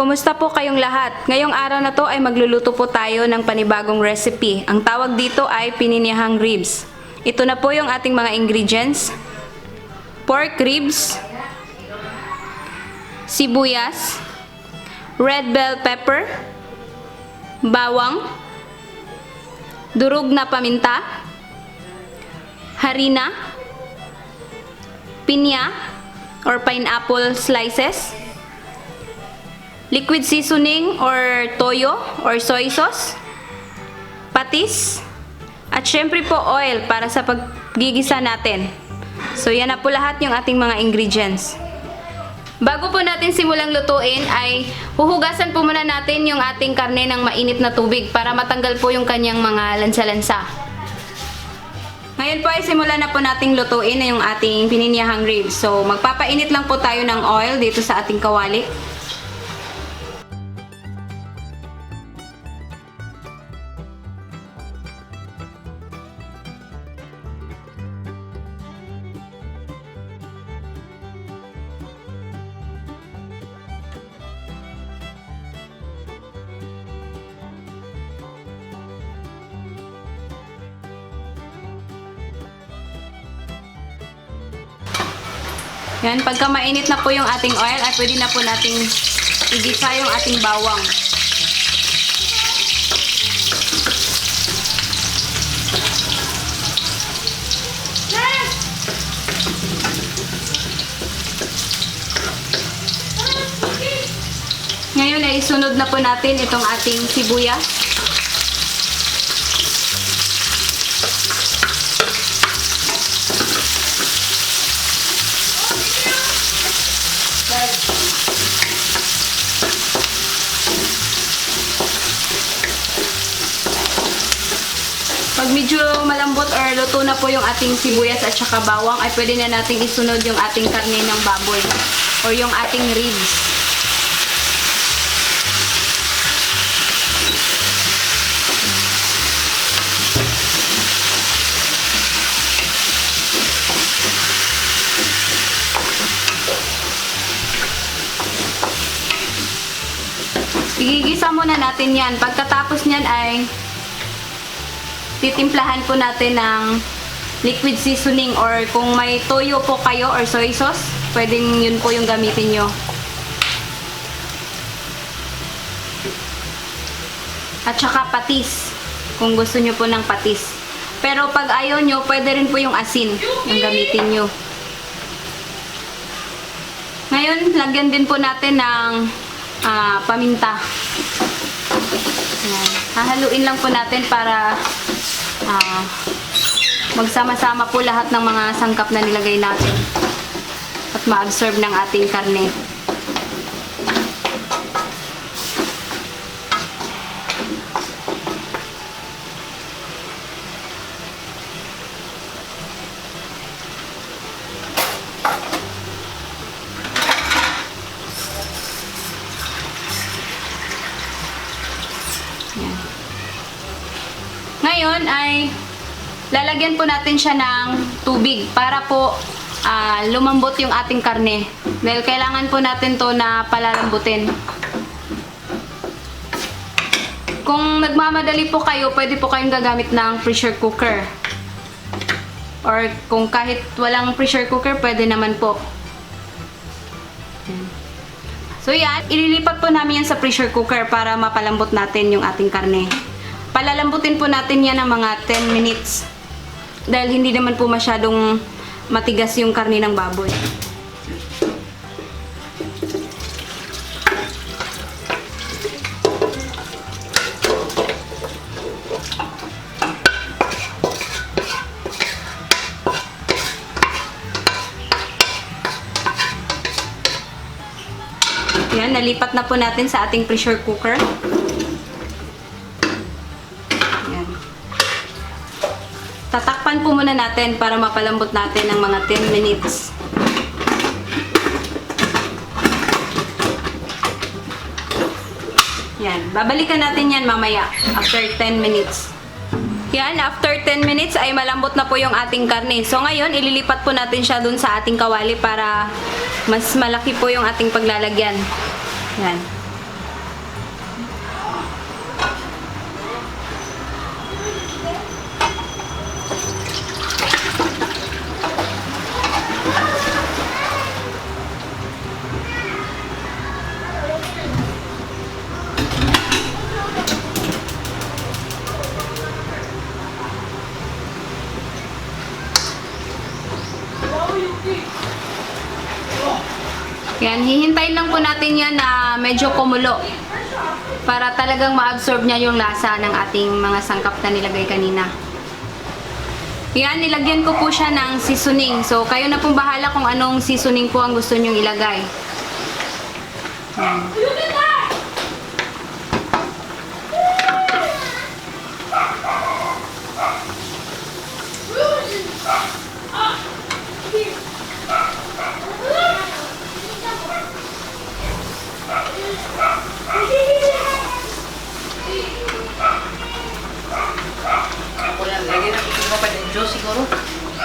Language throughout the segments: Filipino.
Kumusta po kayong lahat? Ngayong araw na to ay magluluto po tayo ng panibagong recipe. Ang tawag dito ay pininihang ribs. Ito na po yung ating mga ingredients. Pork ribs, sibuyas, red bell pepper, bawang, durog na paminta, harina, pinya or pineapple slices, liquid seasoning or toyo or soy sauce, patis, at syempre po oil para sa paggigisa natin. So yan na po lahat yung ating mga ingredients. Bago po natin simulang lutuin ay huhugasan po muna natin yung ating karne ng mainit na tubig para matanggal po yung kanyang mga lansa-lansa. Ngayon po ay simulan na po nating lutuin yung ating pininihang ribs. So magpapainit lang po tayo ng oil dito sa ating kawali. Yan, pagka mainit na po yung ating oil, ay pwede na po nating igisa yung ating bawang. Ngayon ay isunod na po natin itong ating sibuyas. Pag medyo malambot or luto na po yung ating sibuyas at saka bawang, ay pwede na nating isunod yung ating karne ng baboy or yung ating ribs. Igigisa muna natin yan. Pagkatapos nyan ay titimplahan po natin ng liquid seasoning or kung may toyo po kayo or soy sauce, pwedeng yun po yung gamitin nyo. At saka patis, kung gusto nyo po ng patis. Pero pag ayaw nyo, pwede rin po yung asin yung gamitin nyo. Ngayon, lagyan din po natin ng paminta. Ayan. Hahaluin lang po natin para magsama-sama po lahat ng mga sangkap na nilagay natin at ma-absorb ng ating karne. Ngayon ay lalagyan po natin siya ng tubig para po lumambot yung ating karne. Dahil kailangan po natin to na palalambutin. Kung nagmamadali po kayo, pwede po kayong gagamit ng pressure cooker. Or kung kahit walang pressure cooker, pwede naman po. So yan, ililipat po namin yan sa pressure cooker para mapalambot natin yung ating karne. Palalambutin po natin yan ng mga 10 minutes. Dahil hindi naman po masyadong matigas yung karne ng baboy. Yan, nalipat na po natin sa ating pressure cooker. Tatakpan po muna natin para mapalambot natin ng mga 10 minutes. Yan. Babalikan natin yan mamaya after 10 minutes. Yan, after 10 minutes ay malambot na po yung ating karne. So ngayon, ililipat po natin siya dun sa ating kawali para mas malaki po yung ating paglalagyan. Yan. Yan, hihintayin lang po natin yan na medyo kumulo para talagang ma-absorb niya yung lasa ng ating mga sangkap na nilagay kanina. Yan, nilagyan ko po siya ng seasoning. So, kayo na pong bahala kung anong seasoning po ang gusto nyong ilagay.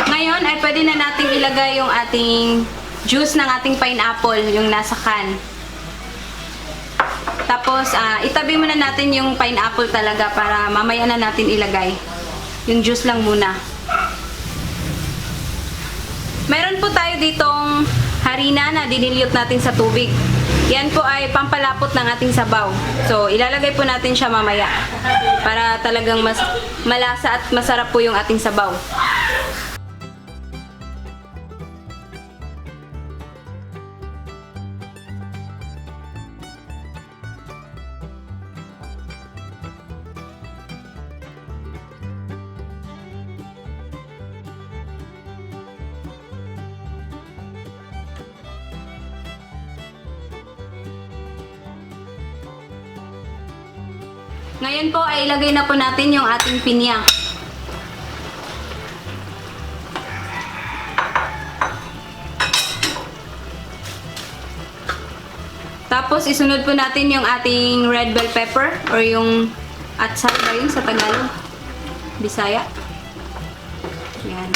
Ngayon ay pwede na nating ilagay yung ating juice ng ating pineapple, yung nasa can. Tapos, itabi muna natin yung pineapple talaga para mamaya na natin ilagay. Yung juice lang muna. Meron po tayo ditong harina na dinilyot natin sa tubig. Yan po ay pampalapot ng ating sabaw. So, ilalagay po natin siya mamaya para talagang mas malasa at masarap po yung ating sabaw. Ngayon po ay ilagay na po natin yung ating pinya. Tapos isunod po natin yung ating red bell pepper or yung atsal ba yun sa Tagalog? Bisaya. Yan.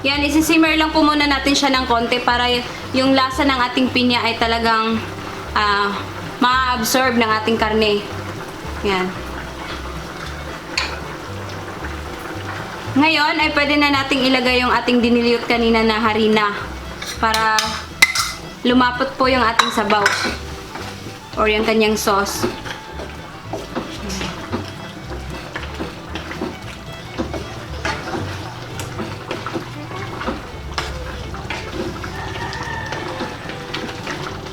Yan, isi-simmer lang po muna natin siya ng konti para yung lasa ng ating pinya ay talagang ma-absorb ng ating karne. Yan. Ngayon ay pwede na nating ilagay yung ating dinilyot kanina na harina para lumapot po yung ating sabaw or yung kanyang sauce.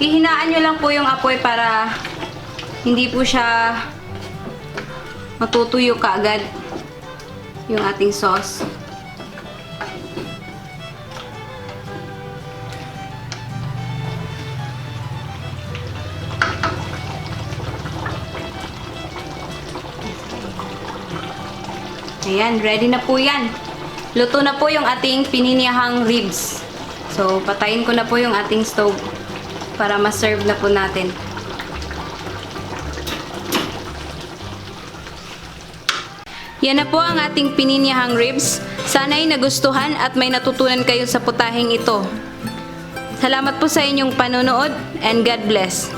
Hihinaan nyo lang po yung apoy para hindi po siya matutuyo kaagad yung ating sauce. Ayan, ready na po yan. Luto na po yung ating pininyahang ribs. So, patayin ko na po yung ating stove para ma-serve na po natin. Yan na po ang ating pininyahang ribs. Sana'y nagustuhan at may natutunan kayo sa putaheng ito. Salamat po sa inyong panonood and God bless.